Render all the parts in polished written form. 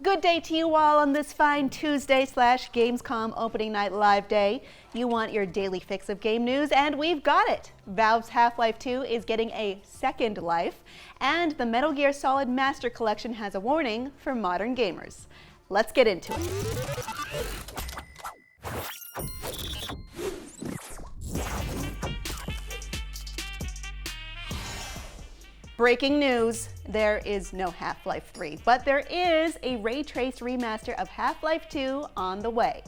Good day to you all on this fine Tuesday / Gamescom opening night live day. You want your daily fix of game news, and we've got it. Valve's Half-Life 2 is getting a second life, and the Metal Gear Solid Master Collection has a warning for modern gamers. Let's get into it. Breaking news, there is no Half-Life 3, but there is a ray-traced remaster of Half-Life 2 on the way.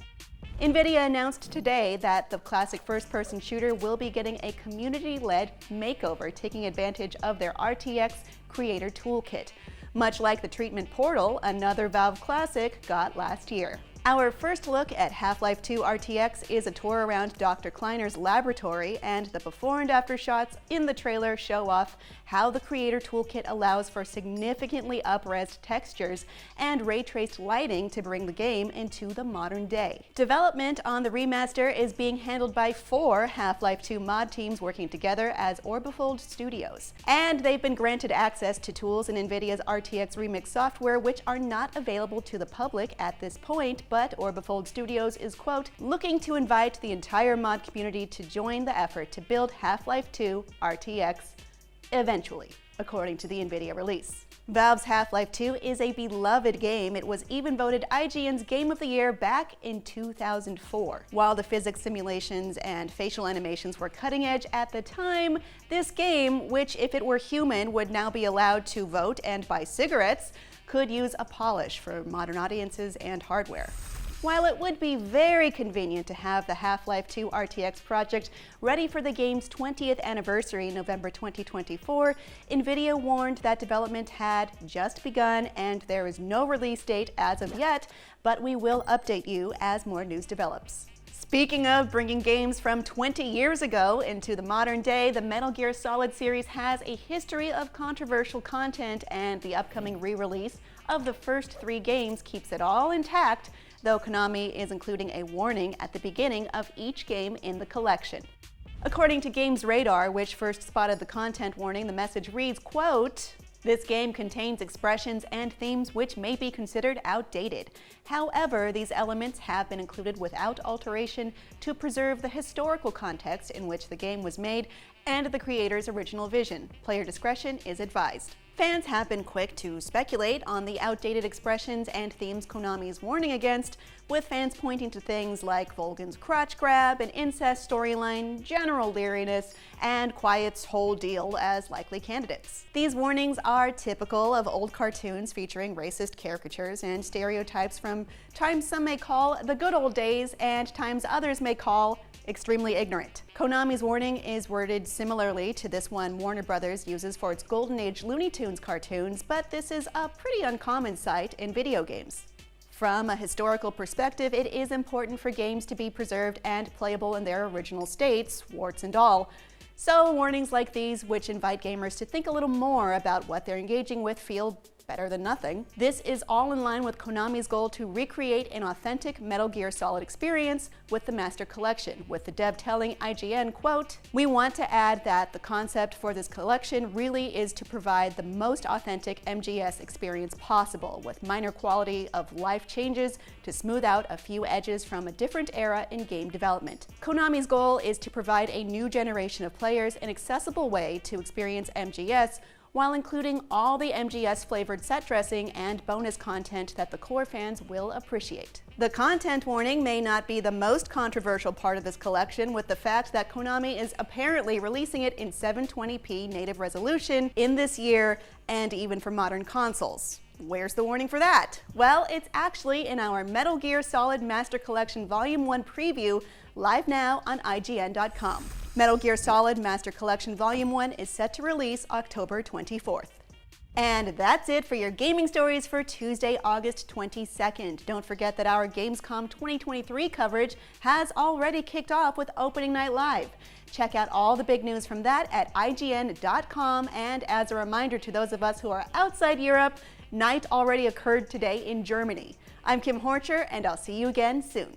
Nvidia announced today that the classic first-person shooter will be getting a community-led makeover, taking advantage of their RTX creator toolkit, much like the treatment Portal, another Valve classic, got last year. Our first look at Half-Life 2 RTX is a tour around Dr. Kleiner's laboratory, and the before and after shots in the trailer show off how the creator toolkit allows for significantly up-res textures and ray-traced lighting to bring the game into the modern day. Development on the remaster is being handled by 4 Half-Life 2 mod teams working together as Orbifold Studios, and they've been granted access to tools in Nvidia's RTX Remix software which are not available to the public at this point, but Orbifold Studios is, quote, looking to invite the entire mod community to join the effort to build Half-Life 2 RTX eventually, according to the Nvidia release. Valve's Half-Life 2 is a beloved game. It was even voted IGN's Game of the Year back in 2004. While the physics simulations and facial animations were cutting edge at the time, this game, which if it were human would now be allowed to vote and buy cigarettes, could use a polish for modern audiences and hardware. While it would be very convenient to have the Half-Life 2 RTX project ready for the game's 20th anniversary, November 2024, Nvidia warned that development had just begun and there is no release date as of yet, but we will update you as more news develops. Speaking of bringing games from 20 years ago into the modern day, the Metal Gear Solid series has a history of controversial content, and the upcoming re-release of the first 3 games keeps it all intact, though Konami is including a warning at the beginning of each game in the collection. According to Games Radar, which first spotted the content warning, the message reads, quote, this game contains expressions and themes which may be considered outdated. However, these elements have been included without alteration to preserve the historical context in which the game was made and the creator's original vision. Player discretion is advised. Fans have been quick to speculate on the outdated expressions and themes Konami is warning against, with fans pointing to things like Volgan's crotch grab, an incest storyline, general leeriness, and Quiet's whole deal as likely candidates. These warnings are typical of old cartoons featuring racist caricatures and stereotypes from times some may call the good old days and times others may call extremely ignorant. Konami's warning is worded similarly to this one Warner Brothers uses for its Golden Age Looney Tunes cartoons, but this is a pretty uncommon sight in video games. From a historical perspective, it is important for games to be preserved and playable in their original states, warts and all. So warnings like these, which invite gamers to think a little more about what they're engaging with, feel better than nothing. This is all in line with Konami's goal to recreate an authentic Metal Gear Solid experience with the Master Collection, with the dev telling IGN, quote, we want to add that the concept for this collection really is to provide the most authentic MGS experience possible, with minor quality of life changes to smooth out a few edges from a different era in game development. Konami's goal is to provide a new generation of players an accessible way to experience MGS while including all the MGS-flavored set dressing and bonus content that the core fans will appreciate. The content warning may not be the most controversial part of this collection, with the fact that Konami is apparently releasing it in 720p native resolution in this year and even for modern consoles. Where's the warning for that? Well, it's actually in our Metal Gear Solid Master Collection Volume 1 preview, live now on IGN.com. Metal Gear Solid Master Collection Volume 1 is set to release October 24th. And that's it for your gaming stories for Tuesday, August 22nd. Don't forget that our Gamescom 2023 coverage has already kicked off with Opening Night Live. Check out all the big news from that at IGN.com, and as a reminder to those of us who are outside Europe, night already occurred today in Germany. I'm Kim Horcher, and I'll see you again soon.